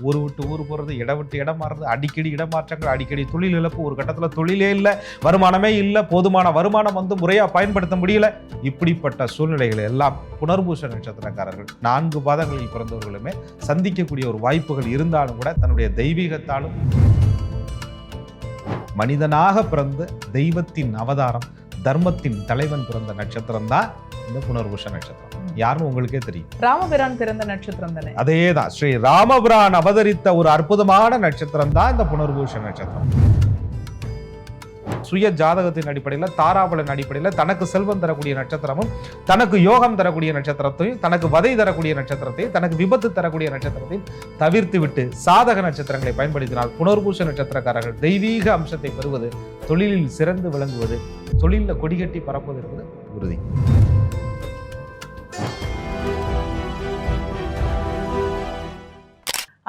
ஊர் விட்டு ஊர் போகிறது, இடம் விட்டு இடம் மாறுறது, அடிக்கடி இடமாற்றங்கள், அடிக்கடி தொழில் இழப்பு, ஒரு கட்டத்தில் தொழிலே இல்லை, வருமானமே இல்லை, போதுமான வருமானம் முறையாக பயன்படுத்த முடியல. இப்படிப்பட்ட சூழ்நிலைகள் எல்லாம் புனர்பூச நட்சத்திரக்காரர்கள் 4 பாதங்களில் பிறந்தவர்களுமே சந்திக்கக்கூடிய ஒரு வாய்ப்புகள் இருந்தாலும் கூட தன்னுடைய தெய்வீகத்தாலும் மனிதனாக பிறந்த தெய்வத்தின் அவதாரம், தர்மத்தின் தலைவன் பிறந்த நட்சத்திரம் தான் இந்த புனர்பூச நட்சத்திரம். யாருன்னு உங்களுக்கே தெரியும். ராமபிரான் பிறந்த நட்சத்திரம் தானே? அதேதான். ஸ்ரீ ராமபிரான் அவதரித்த ஒரு அற்புதமான நட்சத்திரம் தான் இந்த புனர்பூச நட்சத்திரம். சுய ஜாதகத்தின் அடிப்படையில், தாராபலன் அடிப்படையில் தனக்கு செல்வம் தரக்கூடிய நட்சத்திரமும், தனக்கு யோகம் தரக்கூடிய நட்சத்திரத்தையும், தனக்கு வதை தரக்கூடிய நட்சத்திரத்தையும், தனக்கு விபத்து தரக்கூடிய நட்சத்திரத்தையும் தவிர்த்து விட்டு சாதக நட்சத்திரங்களை பயன்படுத்தினால் புனர்பூச நட்சத்திரக்காரர்கள் தெய்வீக அம்சத்தை பெறுவது, தொழிலில் சிறந்து விளங்குவது, தொழிலில் கொடிகட்டி பரப்புவது என்பது உறுதி.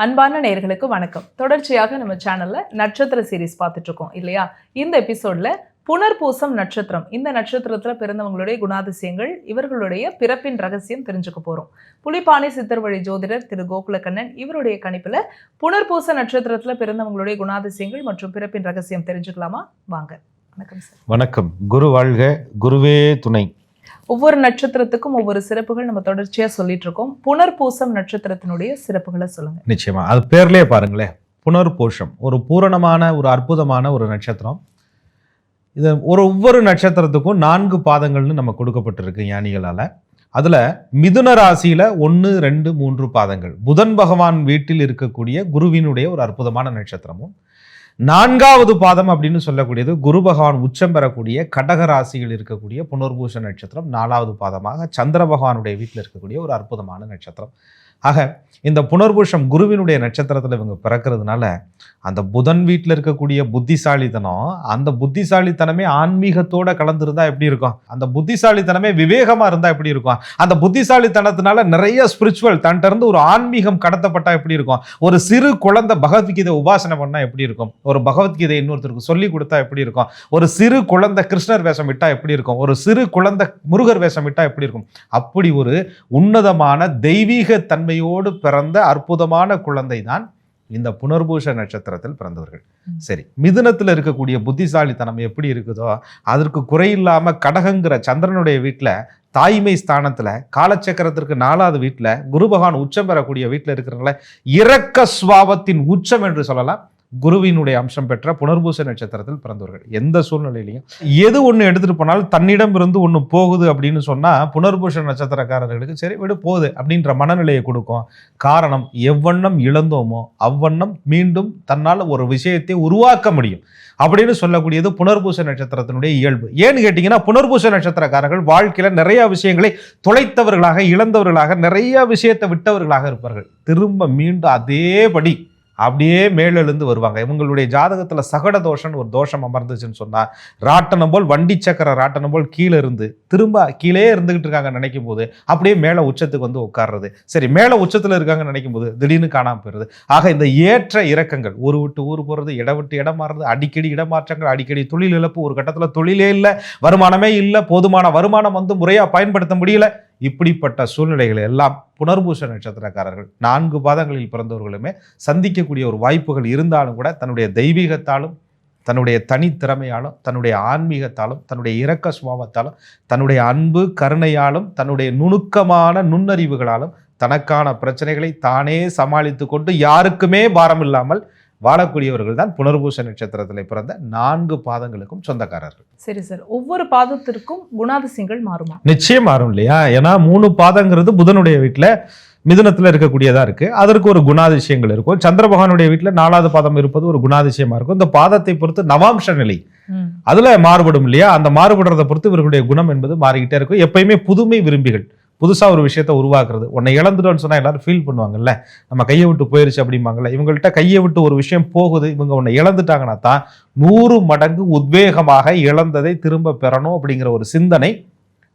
அன்பான நேயர்களுக்கு வணக்கம். தொடர்ச்சியாக நம்ம சேனல்ல நட்சத்திர சீரிஸ் பார்த்துட்டு இருக்கோம் இல்லையா? இந்த எபிசோட்ல புனர்பூசம் நட்சத்திரம், இந்த நட்சத்திரத்துல பிறந்தவங்களுடைய குணாதிசயங்கள், இவர்களுடைய பிறப்பின் ரகசியம் தெரிஞ்சுக்க போறோம். புலிப்பாணி சித்தர் வழி ஜோதிடர் திரு கோகுலக்கண்ணன் இவருடைய கணிப்புல புனர்பூச நட்சத்திரத்துல பிறந்தவங்களுடைய குணாதிசயங்கள் மற்றும் பிறப்பின் ரகசியம் தெரிஞ்சுக்கலாமா? வாங்க. வணக்கம் சார். வணக்கம். குரு வாழ்க, குருவே துணை. ஒவ்வொரு நட்சத்திரத்துக்கும் ஒவ்வொரு சிறப்புகள் நம்ம தொடர்ச்சியா சொல்லிட்டு இருக்கோம். புனர்பூசம் நட்சத்திரத்தினுடைய சிறப்புகளை சொல்லுங்க. நிச்சயமா. அது பேர்லயே பாருங்களேன், புனர்பூசம் ஒரு பூரணமான ஒரு அற்புதமான ஒரு நட்சத்திரம். இது ஒவ்வொரு நட்சத்திரத்துக்கும் 4 பாதங்கள்னு நம்ம கொடுக்கப்பட்டிருக்கு ஞானிகளால. அதுல மிதுன ராசியில 1, 2, 3 பாதங்கள் புதன் பகவான் வீட்டில் இருக்கக்கூடிய குருவினுடைய ஒரு அற்புதமான நட்சத்திரமும், 4வது பாதம் அப்படின்னு சொல்லக்கூடியது குரு பகவான் உச்சம் பெறக்கூடிய கடக ராசியில் இருக்கக்கூடிய புனர்பூச நட்சத்திரம் 4வது பாதமாக சந்திர பகவானுடைய வீட்டில் இருக்கக்கூடிய ஒரு அற்புதமான நட்சத்திரம். ஆக இந்த புனர்பூசம் குருவினுடைய நட்சத்திரத்தில் இவங்க பிறக்கிறதுனால அந்த புதன் வீட்டில் இருக்கக்கூடிய புத்திசாலித்தனம், அந்த புத்திசாலித்தனமே ஆன்மீகத்தோட கலந்துருந்தா எப்படி இருக்கும்? அந்த புத்திசாலித்தனமே விவேகமா இருந்தா எப்படி இருக்கும்? அந்த புத்திசாலித்தனத்தினால நிறைய ஸ்பிரிச்சுவல் தன்ட்ட இருந்து ஒரு ஆன்மீகம் கடத்தப்பட்டா எப்படி இருக்கும்? ஒரு சிறு குழந்தை பகவத்கீதை உபாசனை பண்ணா எப்படி இருக்கும்? ஒரு பகவத்கீதை இன்னொருத்தருக்கு சொல்லி கொடுத்தா எப்படி இருக்கும்? ஒரு சிறு குழந்தை கிருஷ்ணர் வேஷம் விட்டா எப்படி இருக்கும்? ஒரு சிறு குழந்தை முருகர் வேஷம் விட்டா எப்படி இருக்கும்? அப்படி ஒரு உன்னதமான தெய்வீக தன்மையோடு பிறந்த அற்புதமான குழந்தை தான் இந்த புனர்பூச நட்சத்திரத்தில் பிறந்தவர்கள். சரி, மிதுனத்தில் இருக்கக்கூடிய புத்திசாலித்தனம் எப்படி இருக்குதோ அதற்கு குறையில்லாம கடகங்கிற சந்திரனுடைய வீட்டில் தாய்மை ஸ்தானத்துல காலச்சக்கரத்திற்கு 4வது வீட்டில் குரு பகவான் உச்சம் பெறக்கூடிய வீட்டில் இருக்கிறவங்கள இரக்க சுவாபத்தின் உச்சம் என்று சொல்லலாம். குருவினுடைய அம்சம் பெற்ற புனர்பூச நட்சத்திரத்தில் பிறந்தவர்கள் எந்த சூழ்நிலையிலையும் எது ஒன்று எடுத்துட்டு போனாலும் தன்னிடம் இருந்து ஒன்று போகுது அப்படின்னு சொன்னா புனர்பூச நட்சத்திரக்காரர்களுக்கு சரி விடு போகுது அப்படின்ற மனநிலையை கொடுக்கும். காரணம், எவ்வண்ணம் இழந்தோமோ அவ்வண்ணம் மீண்டும் தன்னால் ஒரு விஷயத்தை உருவாக்க முடியும் அப்படின்னு சொல்லக்கூடியது புனர்பூச நட்சத்திரத்தினுடைய இயல்பு. ஏன்னு கேட்டீங்கன்னா, புனர்பூச நட்சத்திரக்காரர்கள் வாழ்க்கையில நிறைய விஷயங்களை தொலைத்தவர்களாக, இழந்தவர்களாக, நிறைய விஷயத்தை விட்டவர்களாக இருப்பார்கள். திரும்ப மீண்டும் அதேபடி அப்படியே மேலெழுந்து வருவாங்க. இவங்களுடைய ஜாதகத்துல சகட தோஷம்னு ஒரு தோஷம் அமர்ந்துச்சுன்னு சொன்னா, ராட்டனம் போல் வண்டி சக்கர ராட்டனம் போல் கீழே இருந்து திரும்ப கீழே இருந்துகிட்டு இருக்காங்க நினைக்கும் போது அப்படியே மேல உச்சத்துக்கு வந்து உட்கார்றது. சரி, மேல உச்சத்துல இருக்காங்க நினைக்கும் போது திடீர்னு காணாம போயிருது. ஆக இந்த ஏற்ற இறக்கங்கள், ஊர் விட்டு ஊர் போறது, இடம் விட்டு இடம் மாறுறது, அடிக்கடி இடமாற்றங்கள், அடிக்கடி தொழில் இழப்பு, ஒரு கட்டத்துல தொழிலே இல்லை, வருமானமே இல்லை, போதுமான வருமானம் முறையா பயன்படுத்த முடியல. இப்படிப்பட்ட சூழ்நிலைகள் எல்லாம் புனர்பூச நட்சத்திரக்காரர்கள் 4 பாதங்களில் பிறந்தவர்களுமே சந்திக்கக்கூடிய ஒரு வாய்ப்புகள் இருந்தாலும் கூட தன்னுடைய தெய்வீகத்தாலும், தன்னுடைய தனித்திறமையாலும், தன்னுடைய ஆன்மீகத்தாலும், தன்னுடைய இரக்க சுபாவத்தாலும், தன்னுடைய அன்பு கருணையாலும், தன்னுடைய நுணுக்கமான நுண்ணறிவுகளாலும் தனக்கான பிரச்சனைகளை தானே சமாளித்து கொண்டு யாருக்குமே பாரம் இல்லாமல் வாழக்கூடியவர்கள் தான் புனர்பூச நட்சத்திரத்தில் பிறந்த 4 பாதங்களுக்கும் சொந்தக்காரர்கள். சரி சார், ஒவ்வொரு பாதத்திற்கும் குணாதிசயங்கள் மாறுமா? நிச்சயம் மாறும் இல்லையா? ஏன்னா 3 பாதங்கிறது புதனுடைய வீட்டில் மிதுனத்தில் இருக்கக்கூடியதா இருக்கு. அதற்கு ஒரு குணாதிசயங்கள் இருக்கும். சந்திர பகவானுடைய வீட்டில் 4வது பாதம் இருப்பது ஒரு குணாதிசயமா இருக்கும். இந்த பாதத்தை பொறுத்து நவாம்ச நிலை அதுல மாறுபடும் இல்லையா? அந்த மாறுபடுறதை பொறுத்து இவர்களுடைய குணம் என்பது மாறிக்கிட்டே இருக்கும். எப்பயுமே புதுமை விரும்பிகள், புதுசாக ஒரு விஷயத்த உருவாக்குறது. உன்னை இழந்துட்டோன்னு சொன்னால் எல்லாரும் ஃபீல் பண்ணுவாங்கல்ல, நம்ம கையை விட்டு போயிருச்சு அப்படிம்பாங்கல்ல. இவங்கள்ட்ட கையை விட்டு ஒரு விஷயம் போகுது, இவங்க உன்னை இழந்துட்டாங்கன்னா தான் 100 மடங்கு உத்வேகமாக இழந்ததை திரும்ப பெறணும் அப்படிங்கிற ஒரு சிந்தனை,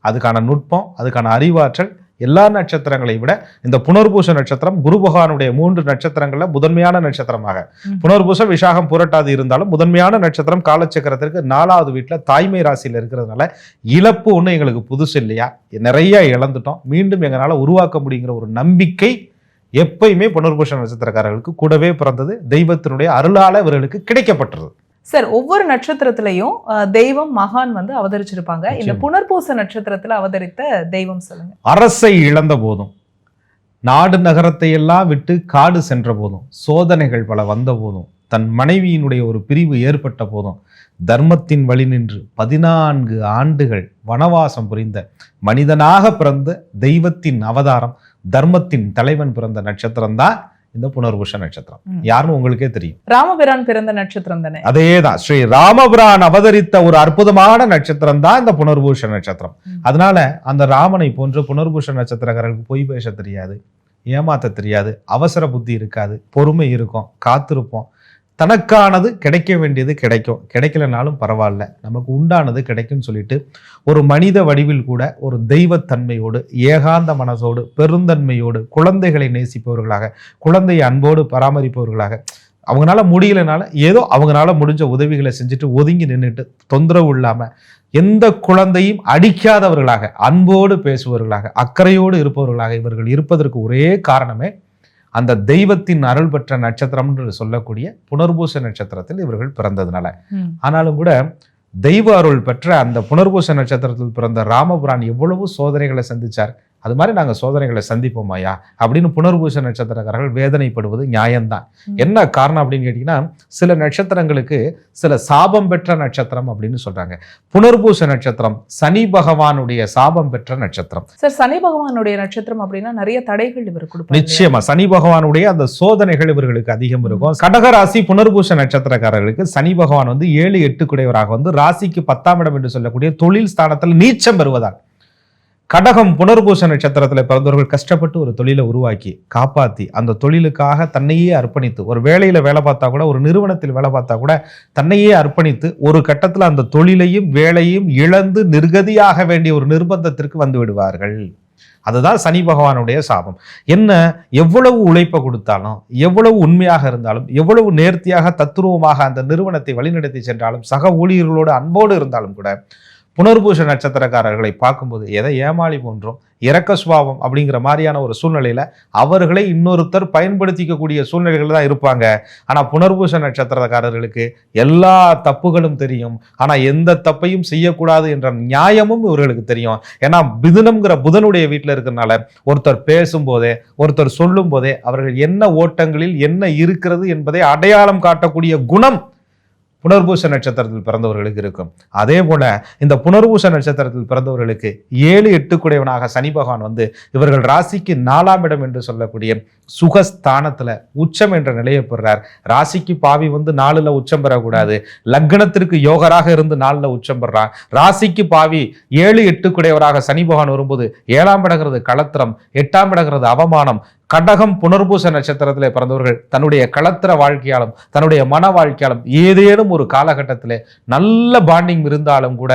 அதுக்கான நுட்பம், அதுக்கான அறிவாற்றல் எல்லா நட்சத்திரங்களை விட இந்த புனர்பூச நட்சத்திரம் குரு பகவானுடைய 3 நட்சத்திரங்கள்ல முதன்மையான நட்சத்திரமாக, புனர்பூசம் விஷாகம் புரட்டாது இருந்தாலும் முதன்மையான நட்சத்திரம் காலச்சக்கரத்திற்கு 4வது வீட்டில் தாய்மை ராசியில் இருக்கிறதுனால இழப்பு ஒன்று எங்களுக்கு புதுசு இல்லையா, நிறைய இழந்துட்டோம், மீண்டும் எங்களால் உருவாக்க முடியுங்கிற ஒரு நம்பிக்கை எப்பயுமே புனர்பூச நட்சத்திரக்காரர்களுக்கு கூடவே பிறந்தது தெய்வத்தினுடைய அருளால இவர்களுக்கு கிடைக்கப்பட்டது. சார், ஒவ்வொரு நட்சத்திரத்திலையும் தெய்வம் மகான் வந்து அவதரிச்சிருப்பாங்க. இந்த புனர்பூச நட்சத்திரத்துல அவதரித்த தெய்வம் சொல்லுங்க. அரசை இழந்த போதும், நாடு நகரத்தை எல்லாம் விட்டு காடு சென்ற போதும், சோதனைகள் பல வந்த போதும், தன் மனைவியினுடைய ஒரு பிரிவு ஏற்பட்ட போதும், தர்மத்தின் வழி நின்று 14 ஆண்டுகள் வனவாசம் புரிந்த மனிதனாக பிறந்த தெய்வத்தின் அவதாரம், தர்மத்தின் தலைவன் பிறந்த நட்சத்திரம் தான் இந்த புனர்பூச நட்சத்திரம். யாருன்னு உங்களுக்கே தெரியும். ராமபிரான் பிறந்த நட்சத்திரம் தானே? அதேதான். ஸ்ரீ ராமபிரான் அவதரித்த ஒரு அற்புதமான நட்சத்திரம் தான் இந்த புனர்பூச நட்சத்திரம். அதனால அந்த ராமனை போன்று புனர்பூச நட்சத்திரக்காரர்களுக்கு பொய் பேச தெரியாது, ஏமாத்த தெரியாது, அவசர புத்தி இருக்காது, பொறுமை இருக்கும், காத்திருப்போம். தனக்கானது கிடைக்க வேண்டியது கிடைக்கும், கிடைக்கலனாலும் பரவாயில்ல, நமக்கு உண்டானது கிடைக்கும்னு சொல்லிட்டு ஒரு மனித வடிவில் கூட ஒரு தெய்வத்தன்மையோடு, ஏகாந்த மனசோடு, பெருந்தன்மையோடு, குழந்தைகளை நேசிப்பவர்களாக, குழந்தையை அன்போடு பராமரிப்பவர்களாக, அவங்களால முடியலனால ஏதோ அவங்களால முடிஞ்ச உதவிகளை செஞ்சுட்டு ஒதுங்கி நின்றுட்டு தொந்தரவு இல்லாம எந்த குழந்தையும் அடிக்காதவர்களாக, அன்போடு பேசுபவர்களாக, அக்கறையோடு இருப்பவர்களாக இவர்கள் இருப்பதற்கு ஒரே காரணமே அந்த தெய்வத்தின் அருள் பெற்ற நட்சத்திரம் என்று சொல்லக்கூடிய புனர்பூச நட்சத்திரத்தில் இவர்கள் பிறந்ததுனால. ஆனாலும் கூட தெய்வ அருள் பெற்ற அந்த புனர்பூச நட்சத்திரத்தில் பிறந்த ராமபுரான் எவ்வளவு சோதனைகளை சந்திச்சார். அது மாதிரி நாங்கள் சோதனைகளை சந்திப்போமாயா அப்படின்னு புனர்பூச நட்சத்திரக்காரர்கள் வேதனைப்படுவது நியாயம்தான். என்ன காரணம் அப்படின்னு கேட்டீங்கன்னா, சில நட்சத்திரங்களுக்கு சில சாபம் பெற்ற நட்சத்திரம் அப்படின்னு சொல்றாங்க. புனர்பூச நட்சத்திரம் சனி பகவானுடைய சாபம் பெற்ற நட்சத்திரம். சார், சனி பகவானுடைய நட்சத்திரம் அப்படின்னா நிறைய தடைகள் இவர் கொடுப்பார். நிச்சயமா சனி பகவானுடைய அந்த சோதனைகள் இவர்களுக்கு அதிகம் இருக்கும். கடகராசி புனர்பூச நட்சத்திரக்காரர்களுக்கு சனி பகவான் வந்து 7-8 குடையவராக வந்து ராசிக்கு 10ஆம் இடம் என்று சொல்லக்கூடிய தொழில் ஸ்தானத்தில் நீச்சம் பெறுவதால் கடகம் புனர்பூச நட்சத்திரத்தில் பிறந்தவர்கள் கஷ்டப்பட்டு ஒரு தொழிலை உருவாக்கி காப்பாற்றி அந்த தொழிலுக்காக தன்னையே அர்ப்பணித்து, ஒரு வேலையில வேலை பார்த்தா கூட, ஒரு நிறுவனத்தில் வேலை பார்த்தா கூட தன்னையே அர்ப்பணித்து ஒரு கட்டத்தில் அந்த தொழிலையும் வேலையும் இழந்து நிர்கதியாக வேண்டிய ஒரு நிர்பந்தத்திற்கு வந்து விடுவார்கள். அதுதான் சனி பகவானுடைய சாபம். என்ன, எவ்வளவு உழைப்பை கொடுத்தாலும், எவ்வளவு உண்மையாக இருந்தாலும், எவ்வளவு நேர்த்தியாக தத்துருவமாக அந்த நிறுவனத்தை வழிநடத்தி சென்றாலும், சக ஊழியர்களோடு அன்போடு இருந்தாலும் கூட புனர்பூச நட்சத்திரக்காரர்களை பார்க்கும்போது எதை ஏமாளி போன்றும் இரக்க சுபாவம் அப்படிங்கிற மாதிரியான ஒரு சூழ்நிலையில அவர்களை இன்னொருத்தர் பயன்படுத்திக்கக்கூடிய சூழ்நிலைகள் தான் இருப்பாங்க. ஆனா புனர்பூச நட்சத்திரக்காரர்களுக்கு எல்லா தப்புகளும் தெரியும். ஆனா எந்த தப்பையும் செய்யக்கூடாது என்ற நியாயமும் இவர்களுக்கு தெரியும். ஏன்னா மிதுனம்ங்கிற புதனுடைய வீட்டில் இருக்கிறதுனால ஒருத்தர் பேசும்போதே, ஒருத்தர் சொல்லும் போதே அவர்கள் என்ன ஓட்டங்களில் என்ன இருக்கிறது என்பதை அடையாளம் காட்டக்கூடிய குணம் புனர்பூச நட்சத்திரத்தில் பிறந்தவர்களுக்கு இருக்கும். அதே போல இந்த புனர்பூச நட்சத்திரத்தில் பிறந்தவர்களுக்கு 7-8 குடையவனாக சனி பகவான் வந்து இவர்கள் ராசிக்கு 4ஆம் இடம் என்று சொல்லக்கூடிய சுகஸ்தானத்துல உச்சம் என்ற நிலையை பெறுறார். ராசிக்கு பாவி வந்து 4ல் உச்சம் பெறக்கூடாது, லக்னத்திற்கு யோகராக இருந்து 4ல் உச்சம் பெறான். ராசிக்கு பாவி 7-8 குடையவராக சனி பகவான் வரும்போது 7ஆம் இடங்கிறது களத்திரம், 8ஆம் இடங்கிறது அவமானம். கடகம் புனர்பூச நட்சத்திரத்திலே பிறந்தவர்கள் தன்னுடைய களத்திர வாழ்க்கையாலும் தன்னுடைய மன வாழ்க்கையாலும் ஏதேனும் ஒரு காலகட்டத்திலே நல்ல பாண்டிங் இருந்தாலும் கூட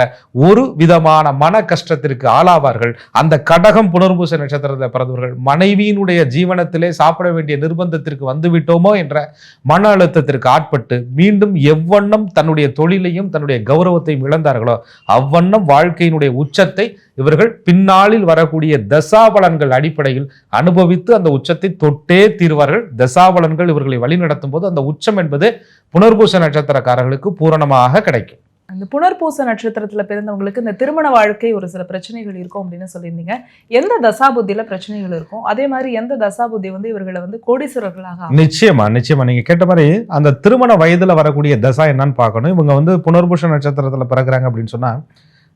ஒரு விதமான மன கஷ்டத்திற்கு ஆளாவார்கள். அந்த கடகம் புனர்பூச நட்சத்திரத்தில் பிறந்தவர்கள் மனைவியினுடைய ஜீவனத்திலே சாப்பிட வேண்டிய நிர்பந்தத்திற்கு வந்துவிட்டோமோ என்ற மன அழுத்தத்திற்கு ஆட்பட்டு மீண்டும் எவ்வண்ணம் தன்னுடைய தொழிலையும் தன்னுடைய கௌரவத்தையும் இழந்தார்களோ அவ்வண்ணம் வாழ்க்கையினுடைய உச்சத்தை இவர்கள் பின்னாளில் வரக்கூடிய தசாபலன்கள் அடிப்படையில் அனுபவித்து அந்த உச்சத்தை தொட்டே தீர்வார்கள். தசாபலன்கள் இவர்களை வழி நடத்தும் போது அந்த உச்சம் என்பது புனர்பூச நட்சத்திரக்காரர்களுக்கு பூரணமாக கிடைக்கும். அந்த புனர்பூச நட்சத்திரத்துல பிறந்தவங்களுக்கு இந்த திருமண வாழ்க்கை ஒரு சில பிரச்சனைகள் இருக்கும் அப்படின்னு சொல்லியிருந்தீங்க. எந்த தசாபுத்தியில பிரச்சனைகள் இருக்கும், அதே மாதிரி எந்த தசாபுத்தி வந்து இவர்களை வந்து கோடீஸ்வரர்களாக? நிச்சயமா நீங்க கேட்ட மாதிரி அந்த திருமண வயதுல வரக்கூடிய தசா என்னன்னு பார்க்கணும். இவங்க வந்து புனர்பூச நட்சத்திரத்துல பிறகுறாங்க அப்படின்னு சொன்னா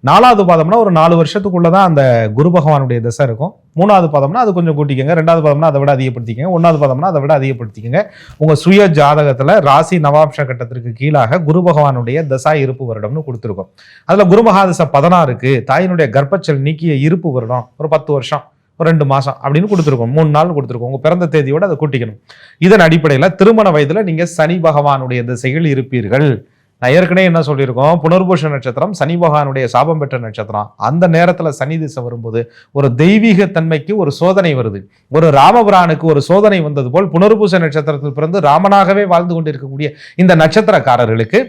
4வது பாதம்னா ஒரு 4 வருஷத்துக்குள்ளதான் அந்த குரு பகவானுடைய தசை இருக்கும். 3வது பாதம்னா அது கொஞ்சம் கூட்டிக்கங்க, 2வது பாதம்னா அதை விட அதிகப்படுத்திக்கங்க, 1வது பாதம்னா அதை விட அதிகப்படுத்திக்கங்க. உங்க சுய ஜாதகத்துல ராசி நவாம்ச கட்டத்திற்கு கீழாக குரு பகவானுடைய தசா இருப்பு வருடம்னு கொடுத்துருக்கோம். அதுல குரு மகாதசை 16க்கு தாயினுடைய கர்ப்பச்சல் நீக்கிய இருப்பு வருடம் ஒரு 10 வருஷம் ஒரு 2 மாசம் அப்படின்னு கொடுத்துருக்கோம். 3 நாள் கொடுத்துருக்கோம். உங்க பிறந்த தேதியோட அதை கூட்டிக்கணும். இதன் அடிப்படையில திருமண வயதுல நீங்க சனி பகவானுடைய திசைகள் இருப்பீர்கள். நான் ஏற்கனவே என்ன சொல்லியிருக்கோம், புனர்பூச நட்சத்திரம் சனி பகவானுடைய சாபம் பெற்ற நட்சத்திரம். அந்த நேரத்துல சனி திசை வரும்போது ஒரு தெய்வீக தன்மைக்கு ஒரு சோதனை வருது. ஒரு ராமபுரானுக்கு ஒரு சோதனை வந்தது போல் புனர்பூச நட்சத்திரத்தில் பிறந்து ராமனாகவே வாழ்ந்து கொண்டிருக்கக்கூடிய இந்த நட்சத்திரக்காரர்களுக்கு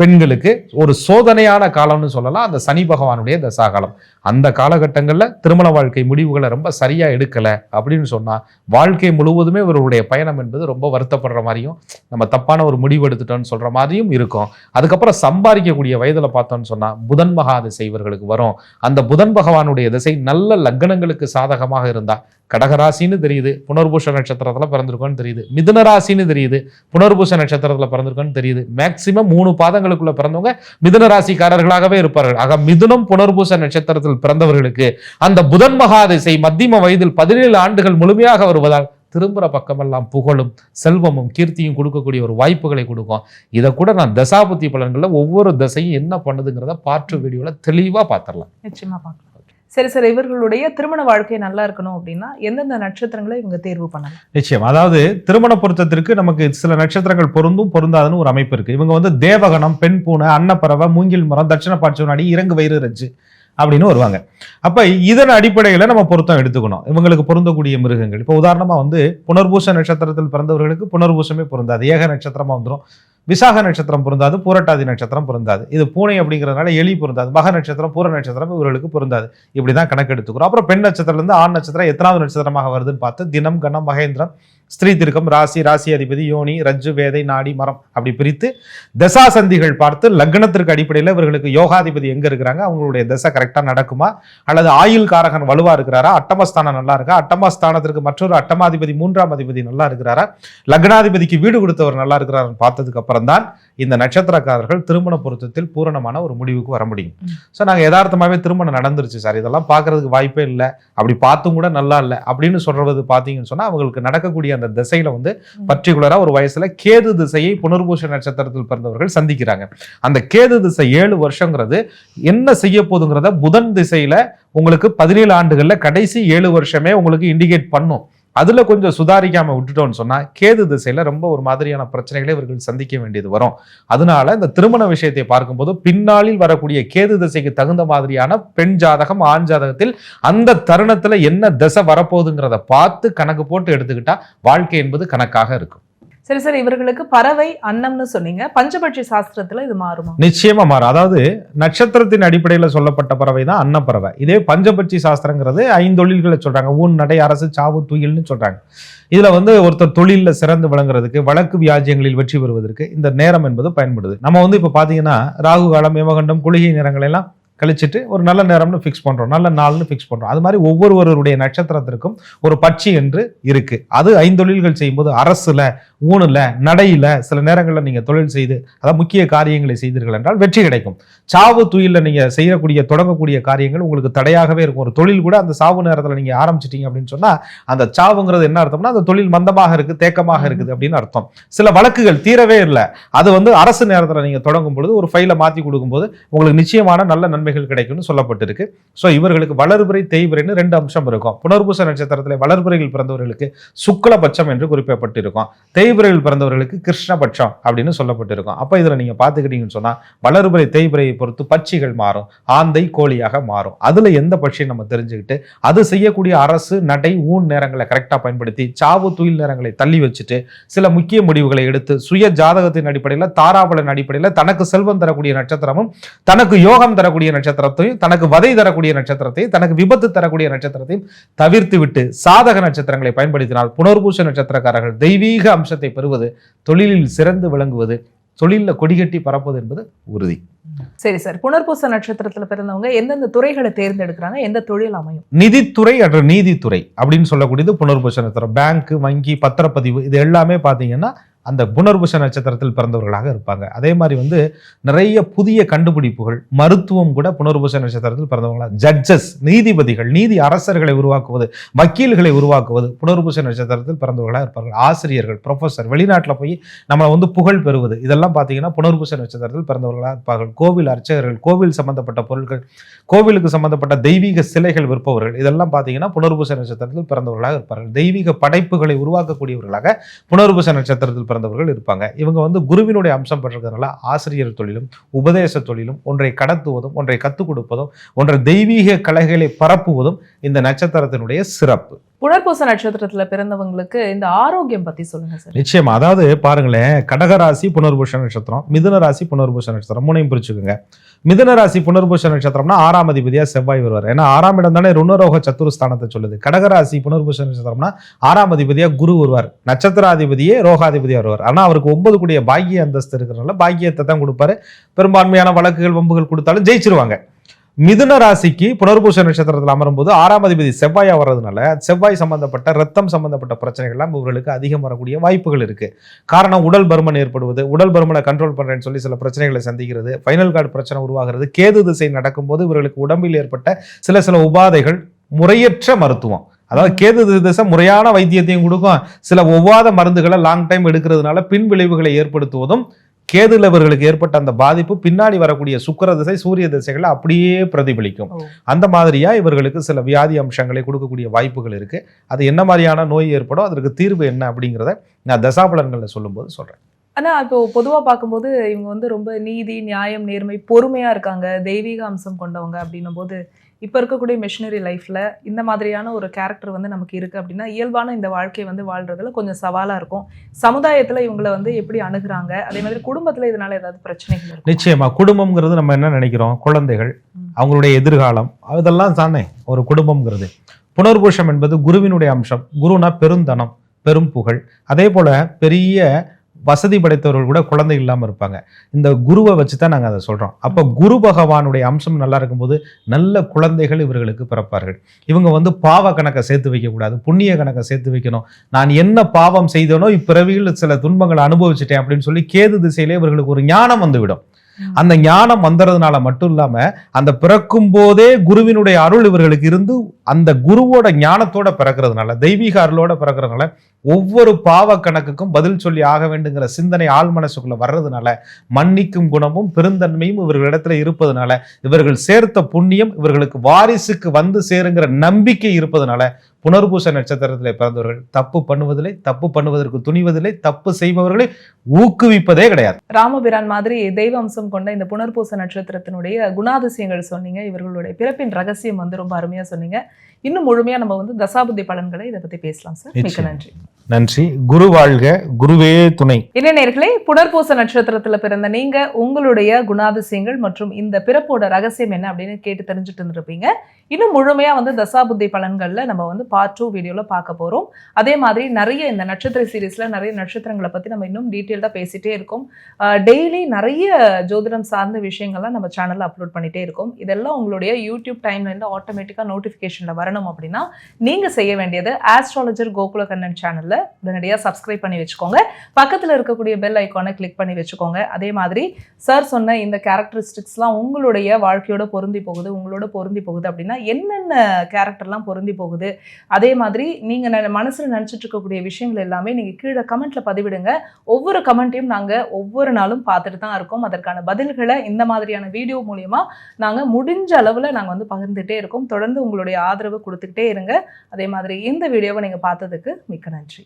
பெண்களுக்கு ஒரு சோதனையான காலம்னு சொல்லலாம் அந்த சனி பகவானுடைய தசாகாலம். அந்த காலகட்டங்களில் திருமண வாழ்க்கை முடிவுகளை ரொம்ப சரியா எடுக்கலை அப்படின்னு சொன்னா வாழ்க்கை முழுவதுமே இவருடைய பயணம் என்பது ரொம்ப வருத்தப்படுற மாதிரியும் நம்ம தப்பான ஒரு முடிவு எடுத்துட்டோம்னு சொல்ற மாதிரியும் இருக்கும். அதுக்கப்புறம் சம்பாதிக்கக்கூடிய வயதுல பார்த்தோம்னு சொன்னா புதன் மகா திசை இவர்களுக்கு வரும். அந்த புதன் பகவானுடைய திசை நல்ல லக்னங்களுக்கு சாதகமாக இருந்தா கடகராசின்னு தெரியுது, புனர்பூஷ நட்சத்திரத்துல பிறந்திருக்கோன்னு தெரியுது, மிதுன ராசின்னு தெரியுது, புனர்பூஷ நட்சத்திரத்துல பிறந்திருக்கோன்னு தெரியுது. மேக்சிமம் 3 பாதங்களுக்குள்ள பிறந்தவங்க மிதுன ராசிக்காரர்களாகவே இருப்பார்கள். ஆக மிதுனம் புனர்பூஷ நட்சத்திரத்தில் பிறந்தவர்களுக்கு அந்த புதன் மகாதிசை மத்தியம வயதில் 17 ஆண்டுகள் முழுமையாக வருவதால் திரும்புற பக்கமெல்லாம் புகழும் செல்வமும் கீர்த்தியும் கொடுக்கக்கூடிய ஒரு வாய்ப்புகளை கொடுக்கும். இதை கூட நான் தசாபுத்தி பலன்கள்ல ஒவ்வொரு தசையும் என்ன பண்ணுதுங்கிறத பார்ட் வீடியோல தெளிவா பார்த்துடலாம். நிச்சயமா பார்க்கலாம். சரி சார், இவர்களுடைய திருமண வாழ்க்கை நல்லா இருக்கணும் அப்படின்னா எந்தெந்த நட்சத்திரங்களை இவங்க தேர்வு பண்ணலாம்? நிச்சயம். அதாவது திருமண பொருத்தத்திற்கு நமக்கு சில நட்சத்திரங்கள் பொருந்தும் பொருந்தாதுன்னு ஒரு அமைப்பு இருக்கு. இவங்க வந்து தேவகணம், பெண் பூனை, அன்னப்பறவை, மூங்கில் மரம், தட்சிண பாட்சவனாடி, இறங்கு வயிறு ரச்சு அப்படின்னு வருவாங்க. அப்ப இதன் அடிப்படையில நம்ம பொருத்தம் எடுத்துக்கணும். இவங்களுக்கு பொருந்தக்கூடிய மிருகங்கள் இப்போ உதாரணமா வந்து புனர்பூச நட்சத்திரத்தில் பிறந்தவர்களுக்கு புனர்பூசமே பொருந்தாது, ஏக நட்சத்திரமா வந்துடும். விசாக நட்சத்திரம் பொருந்தாது, பூரட்டாதி நட்சத்திரம் பொருந்தாது. இது பூனை அப்படிங்கிறதுனால எலி பொருந்தாது. மக நட்சத்திரம், பூர நட்சத்திரம் இவர்களுக்கு பொருந்தாது. இப்படிதான் கணக்கு எடுத்துக்கிறோம். அப்புறம் பெண் நட்சத்திரத்துல இருந்து ஆண் நட்சத்திரம் எத்தனாவது நட்சத்திரமாக வருதுன்னு பார்த்து தினம், கணம், மகேந்திரம், ஸ்திரீ திருக்கம், ராசி, ராசி அதிபதி, யோனி, ரஜ்ஜு, வேதை, நாடி, மரம் அப்படி பிரித்து தசாசந்திகள் பார்த்து லக்னத்திற்கு அடிப்படையில் இவர்களுக்கு யோகாதிபதி எங்க இருக்கிறாங்க, அவங்களுடைய தசை கரெக்டா நடக்குமா, அல்லது ஆயுள் காரகன் வலுவா இருக்கிறாரா, அட்டமஸ்தானம் நல்லா இருக்கா, அட்டமஸ்தானத்திற்கு மற்றொரு அட்டமாதிபதி 3ஆம் அதிபதி நல்லா இருக்கிறாரா, லக்னாதிபதிக்கு வீடு கொடுத்தவர் நல்லா இருக்கிறாருன்னு பார்த்ததுக்கு அப்புறம் தான் இந்த நட்சத்திரக்காரர்கள் திருமண பொருத்தத்தில் பூரணமான ஒரு முடிவுக்கு வர முடியும். ஸோ நாங்கள் யதார்த்தமாகவே திருமணம் நடந்துருச்சு சார், இதெல்லாம் பார்க்கறதுக்கு வாய்ப்பே இல்லை, அப்படி பார்த்தும் கூட நல்லா இல்லை அப்படின்னு சொல்றது பார்த்தீங்கன்னு சொன்னால் அவங்களுக்கு நடக்கக்கூடிய அந்த திசையில வந்து பர்டிகுலரா ஒரு வயசுல கேது திசையை புனர்பூஷ நட்சத்திரத்தில் பிறந்தவர்கள் சந்திக்கிறாங்க. அந்த கேது திசை 7 வருஷங்கிறது என்ன செய்ய போதுங்கிறத புதன் திசையில உங்களுக்கு 17 ஆண்டுகள்ல கடைசி 7 வருஷமே உங்களுக்கு இண்டிகேட் பண்ணும். அதுல கொஞ்சம் சுதாரிக்காம விட்டுட்டோம்னு சொன்னா கேது திசையில ரொம்ப ஒரு மாதிரியான பிரச்சனைகளை இவர்கள் சந்திக்க வேண்டியது வரும். அதனால இந்த திருமண விஷயத்தை பார்க்கும்போது பின்னாளில் வரக்கூடிய கேது திசைக்கு தகுந்த மாதிரியான பெண் ஜாதகம், ஆண் ஜாதகத்தில் அந்த தருணத்துல என்ன திசை வரப்போகுதுங்கிறத பார்த்து கணக்கு போட்டு எடுத்துக்கிட்டா வாழ்க்கை என்பது கணக்காக இருக்கும். சரி சார், இவர்களுக்கு பறவை அன்னம்னு சொன்னீங்க, பஞ்சபட்சி சாஸ்திரத்துல இது மாறுமா? நிச்சயமா மாறும். அதாவது நட்சத்திரத்தின் அடிப்படையில் சொல்லப்பட்ட பறவை தான் அன்னப்பறவை. இதே பஞ்சபட்சி சாஸ்திரங்கிறது 5 தொழில்களை சொல்றாங்க. ஊன், நடை, அரசு, சாவு, துயில்னு சொல்றாங்க. இதுல வந்து ஒருத்தர் தொழில சிறந்து விளங்குறதுக்கு, வழக்கு வியாஜ்யங்களில் வெற்றி பெறுவதற்கு இந்த நேரம் என்பது பயன்படுது. நம்ம வந்து இப்ப பாத்தீங்கன்னா ராகு காலம், யமகண்டம், குளிகை நேரங்கள் எல்லாம் கழிச்சிட்டு ஒரு நல்ல நேரம்னு ஃபிக்ஸ் பண்றோம், நல்ல நாள்னு ஃபிக்ஸ் பண்றோம். அது மாதிரி ஒவ்வொருவருடைய நட்சத்திரத்திற்கும் ஒரு பட்சி என்று இருக்கு. அது 5 தொழில்கள் செய்யும்போது அரசுல, ஊனுல, நடையில சில நேரங்களில் நீங்க தொழில் செய்து அதாவது முக்கிய காரியங்களை செய்தீர்கள் என்றால் வெற்றி கிடைக்கும். சாவு துயில நீங்க செய்யக்கூடிய தொடங்கக்கூடிய காரியங்கள் உங்களுக்கு தடையாகவே இருக்கும். ஒரு தொழில் கூட அந்த சாவு நேரத்தில் நீங்க ஆரம்பிச்சிட்டீங்க அப்படின்னு சொன்னா அந்த சாவுங்கிறது என்ன அர்த்தம்னா அந்த தொழில் மந்தமாக இருக்கு, தேக்கமாக இருக்குது அப்படின்னு அர்த்தம். சில வழக்குகள் தீரவே இல்லை, அது வந்து அரசு நேரத்தில் நீங்க தொடங்கும் பொழுது ஒரு ஃபைலை மாற்றி கொடுக்கும்போது உங்களுக்கு நிச்சயமான நல்ல நன்மைகள் கிடைக்கும்னு சொல்லப்பட்டிருக்கு. ஸோ இவர்களுக்கு வளர்பிறை, தேய்பிறைன்னு 2 அம்சம் இருக்கும். புனர்பூச நட்சத்திரத்தில் வளர்பிறையில் பிறந்தவர்களுக்கு சுக்லபட்சம் என்று குறிப்பிடப்பட்டிருக்கும், தேய்பிறையில் பிறந்தவர்களுக்கு கிருஷ்ணபட்சம் அப்படின்னு சொல்லப்பட்டிருக்கும். அப்ப இதுல நீங்க பாத்துக்கிட்டீங்கன்னு சொன்னா வளர்பிறை, தேய்பிறையை பொறுத்து பட்சிகள் மாறும், ஆந்தை கோழியாக மாறும். அதுல எந்த பட்சியை நம்ம தெரிஞ்சுக்கிட்டு அது செய்யக்கூடிய அரசு, நடை, ஊன் நேரங்களை கரெக்டா பயன்படுத்தி சாவு துயில் நேரங்களை தள்ளி வச்சுட்டு சில முக்கிய முடிவுகளை எடுத்து சுய ஜாதகத்தின் அடிப்படையில், தாராபலன் அடிப்படையில் தனக்கு செல்வம் தரக்கூடிய நட்சத்திரமும், தனக்கு யோகம் தரக்கூடிய நட்சத்திரத்தையும், தனக்கு வதை தரக்கூடிய நட்சத்திரத்தையும், தனக்கு விபத்து தரக்கூடிய நட்சத்திரத்தையும் தவிர்த்து விட்டு சாதக நட்சத்திரங்களை பயன்படுத்தினால் புனர்பூச நட்சத்திரக்காரர்கள் தெய்வீக அம்சத்தை பெறுவது, தொழிலில் சிறந்து விளங்குவது, தொழில கொடிகட்டி பரப்புவது என்பது உறுதி. சரி சார், புனர்பூச நட்சத்திரத்துல பிறந்தவங்க எந்தெந்த துறைகளை தேர்ந்தெடுக்கிறாங்க, எந்த தொழில் அமையும்? நிதித்துறை அல்லது நீதித்துறை அப்படின்னு சொல்லக்கூடியது புனர்பூச நட்சத்திரம். பேங்க், வங்கி, பத்திரப்பதிவு இது எல்லாமே பார்த்தீங்கன்னா அந்த புனர்பூச நட்சத்திரத்தில் பிறந்தவர்களாக இருப்பாங்க. அதே மாதிரி வந்து நிறைய புதிய கண்டுபிடிப்புகள், மருத்துவம் கூட புனர்பூச நட்சத்திரத்தில் பிறந்தவங்களா. ஜட்ஜஸ், நீதிபதிகள், நீதி அரசர்களை உருவாக்குவது, வக்கீல்களை உருவாக்குவது புனர்பூச நட்சத்திரத்தில் பிறந்தவர்களாக இருப்பார்கள். ஆசிரியர்கள், ப்ரொஃபஸர், வெளிநாட்டில் போய் நம்மளை வந்து புகழ் பெறுவது இதெல்லாம் பார்த்தீங்கன்னா புனர்பூச நட்சத்திரத்தில் பிறந்தவர்களாக இருப்பார்கள். கோவில் அர்ச்சகர்கள், கோவில் சம்பந்தப்பட்ட பொருட்கள், கோவிலுக்கு சம்பந்தப்பட்ட தெய்வீக சிலைகள் விற்பவர்கள் இதெல்லாம் பார்த்தீங்கன்னா புனர்பூச நட்சத்திரத்தில் பிறந்தவர்களாக இருப்பார்கள். தெய்வீக படைப்புகளை உருவாக்கக்கூடியவர்களாக புனர்பூச நட்சத்திரத்தில் பிறந்தவர்கள் இருப்பாங்க. இவங்க வந்து குருவினுடைய அம்சம் பெற்றிருக்கிறதுனால ஆசிரியர் தொழிலும் உபதேச தொழிலும் ஒன்றை கடத்துவதும் ஒன்றை கற்றுக் கொடுப்பதும் ஒன்றை தெய்வீக கலைகளை பரப்புவதும் இந்த நட்சத்திரத்தினுடைய சிறப்பு. புனர்பூச நட்சத்திரத்துல பிறந்தவங்களுக்கு இந்த ஆரோக்கியம் பத்தி சொல்லுங்க சார். நிச்சயமா. அதாவது பாருங்களேன், கடகராசி புனர்பூச நட்சத்திரம், மிதுன ராசி புனர்பூச நட்சத்திரம், மூணையும் பிரிச்சுக்கோங்க. மிதுன ராசி புனர்பூச நட்சத்திரம்னா 6ஆம் அதிபதியா செவ்வாய் வருவார். ஏன்னா 6ஆம் இடம் தானே ருணரோக சத்துருஸ்தானத்தை சொல்லுது. கடகராசி புனர்பூச நட்சத்திரம்னா 6ஆம் அதிபதியா குரு வருவார். நட்சத்திராதிபதியே ரோகாதிபதியா வருவார். ஆனா அவருக்கு 9 கூடிய பாக்கிய அந்தஸ்து இருக்கிறதுனால பாக்கியத்தை தான் கொடுப்பாரு. பெரும்பான்மையான வழக்குகள் வம்புகள் கொடுத்தாலும் ஜெயிச்சிருவாங்க. மிதுன ராசிக்கு புனர்பூச நட்சத்திரத்தில் அமரும் போது 6ஆம் அதிபதி செவ்வாயா வர்றதுனால செவ்வாய் சம்பந்தப்பட்ட ரத்தம் சம்பந்தப்பட்ட பிரச்சனைகள்லாம் இவர்களுக்கு அதிகம் வரக்கூடிய வாய்ப்புகள் இருக்கு. காரணம் உடல் பருமன் ஏற்படுவது, உடல் பருமனை கண்ட்ரோல் பண்றேன்னு சொல்லி சில பிரச்சனைகளை சந்திக்கிறது, ஃபைனல் கார்டு பிரச்சனை உருவாகிறது. கேது திசை நடக்கும்போது இவர்களுக்கு உடம்பில் ஏற்பட்ட சில உபாதைகள், முறையற்ற மருத்துவம், அதாவது கேது திசை முறையான வைத்தியத்தையும் கொடுக்கும், சில ஒவ்வாத மருந்துகளை லாங் டைம் எடுக்கிறதுனால பின் விளைவுகளை ஏற்படுத்துவதும், கேதுல இவர்களுக்கு ஏற்பட்ட அந்த பாதிப்பு பின்னாடி வரக்கூடிய சுக்கிர திசை சூரிய திசைகளை அப்படியே பிரதிபலிக்கும். அந்த மாதிரியா இவர்களுக்கு சில வியாதி அம்சங்களை கொடுக்கக்கூடிய வாய்ப்புகள் இருக்கு. அது என்ன மாதிரியான நோய் ஏற்படும், அதற்கு தீர்வு என்ன அப்படிங்கிறத நான் தசாபலன்களை சொல்லும்போது சொல்றேன். ஆனா இப்போ பொதுவா பார்க்கும்போது இவங்க வந்து ரொம்ப நீதி, நியாயம், நேர்மை, பொறுமையா இருக்காங்க, தெய்வீக அம்சம் கொண்டவங்க அப்படின்னும் போது இப்போ இருக்கக்கூடிய மிஷினரி லைஃப்ல இந்த மாதிரியான ஒரு கேரக்டர் வந்து நமக்கு இருக்கு அப்படின்னா இயல்பான இந்த வாழ்க்கையை வந்து வாழ்றதுல கொஞ்சம் சவாலா இருக்கும். சமுதாயத்துல இவங்களை வந்து எப்படி அணுகுறாங்க, அதே மாதிரி குடும்பத்துல இதனால ஏதாவது பிரச்சனைகள் இருக்கும்? நிச்சயமா. குடும்பம்ங்கிறது நம்ம என்ன நினைக்கிறோம், குழந்தைகள், அவங்களுடைய எதிர்காலம், அதெல்லாம் தானே ஒரு குடும்பம்ங்கிறது. புனர்பூஷம் என்பது குருவினுடைய அம்சம். குருனா பெருந்தனம், பெரும் புகழ். அதே போல பெரிய வசதி படைத்தவர்கள் கூட குழந்தை இல்லாமல் இருப்பாங்க. இந்த குருவை வச்சு தான் நாங்கள் அதை சொல்கிறோம். அப்போ குரு பகவானுடைய அம்சம் நல்லா இருக்கும்போது நல்ல குழந்தைகள் இவர்களுக்கு பிறப்பார்கள். இவங்க வந்து பாவ கணக்கை சேர்த்து வைக்கக்கூடாது, புண்ணிய கணக்கை சேர்த்து வைக்கணும். நான் என்ன பாவம் செய்தனோ இப்பிறவியில் சில துன்பங்களை அனுபவிச்சுட்டேன் அப்படின்னு சொல்லி கேது திசையிலே இவர்களுக்கு ஒரு ஞானம் வந்துவிடும். அந்த ஞானம் வந்ததுனால மட்டும் இல்லாம அந்த பிறக்கும் போதே குருவினுடைய அருள் இவர்களுக்கு இருந்து அந்த குருவோட ஞானத்தோட பிறக்கிறதுனால, தெய்வீக அருளோட பிறக்கிறதுனால ஒவ்வொரு பாவ கணக்குக்கும் பதில் சொல்லி ஆக வேண்டுங்கிற சிந்தனை ஆள் மனசுக்குள்ள வர்றதுனால, மன்னிக்கும் குணமும் பெருந்தன்மையும் இவர்களிடத்துல இருப்பதனால, இவர்கள் சேர்த்த புண்ணியம் இவர்களுக்கு வாரிசுக்கு வந்து சேருங்கிற நம்பிக்கை இருப்பதனால புனர்பூச நட்சத்திரத்திலே பிறந்தவர்கள் தப்பு பண்ணுவதில்லை, தப்பு பண்ணுவதற்கு துணிவதில்லை, தப்பு செய்பவர்களை ஊக்குவிப்பதே கிடையாது. ராமபிரான் மாதிரி தெய்வ அம்சம் கொண்ட இந்த புனர்பூச நட்சத்திரத்தினுடைய குணாதிசயங்கள் சொன்னீங்க. இவர்களுடைய பிறப்பின் ரகசியம் வந்து ரொம்ப அருமையா சொன்னீங்க. இன்னும் முழுமையா நம்ம வந்து தசாபுத்தி பலன்களை இதை பத்தி பேசலாம் சார். மிக்க நன்றி. நன்றி. குரு வாழ்க, குருவே துணை. என்ன நேயர்களே, புனர்பூச நட்சத்திரத்துல பிறந்த நீங்க உங்களுடைய குணாதிசயங்கள் மற்றும் இந்த பிறப்போட ரகசியம் என்ன அப்படின்னு கேட்டு தெரிஞ்சுட்டு இருந்திருப்பீங்க. இன்னும் முழுமையா வந்து தசாபுத்தி பலன்கள்ல நம்ம வந்து பார்ட் 2 வீடியோல பார்க்க போறோம். அதே மாதிரி நிறைய இந்த நட்சத்திர சீரீஸ்ல நிறைய நட்சத்திரங்களை பத்தி நம்ம இன்னும் டீட்டெயில்டா பேசிட்டே இருக்கோம். டெய்லி நிறைய ஜோதிடம் சார்ந்த விஷயங்கள்லாம் நம்ம சேனல்ல அப்லோட் பண்ணிட்டே இருக்கோம். இதெல்லாம் உங்களுடைய யூடியூப் டைம்லைன்ல ஆட்டோமேட்டிக்கா நோட்டிபிகேஷன்ல வரணும் அப்படின்னா நீங்க செய்ய வேண்டியது ஆஸ்ட்ராலஜர் கோகுலகண்ணன் சேனல்ல உடனடியாக சப்ஸ்கிரைப் பண்ணி வச்சுக்கோங்க. பக்கத்தில் இருக்கக்கூடிய பெல் ஐக்கானை கிளிக் பண்ணி வச்சுக்கோங்க. அதே மாதிரி சார் சொன்ன இந்த கேரக்டரிஸ்டிக்ஸ்லாம் உங்களுடைய வாழ்க்கையோட பொருந்தி போகுது, உங்களோட பொருந்தி போகுது அப்படின்னா என்னென்ன கேரக்டர்லாம் பொருந்தி போகுது, அதே மாதிரி நீங்கள் மனசில் நினச்சிட்டு இருக்கக்கூடிய விஷயங்கள் எல்லாமே நீங்கள் கீழே கமெண்ட்ல பதிவிடுங்க. ஒவ்வொரு கமெண்ட்டையும் நாங்கள் ஒவ்வொரு நாளும் பார்த்துட்டு தான் இருக்கோம். அதற்கான பதில்களை இந்த மாதிரியான வீடியோ மூலியமா நாங்கள் முடிஞ்ச அளவில் நாங்கள் வந்து பகிர்ந்துட்டே இருக்கோம். தொடர்ந்து உங்களுடைய ஆதரவு கொடுத்துக்கிட்டே இருங்க. அதே மாதிரி இந்த வீடியோவை நீங்கள் பார்த்ததுக்கு மிக்க நன்றி.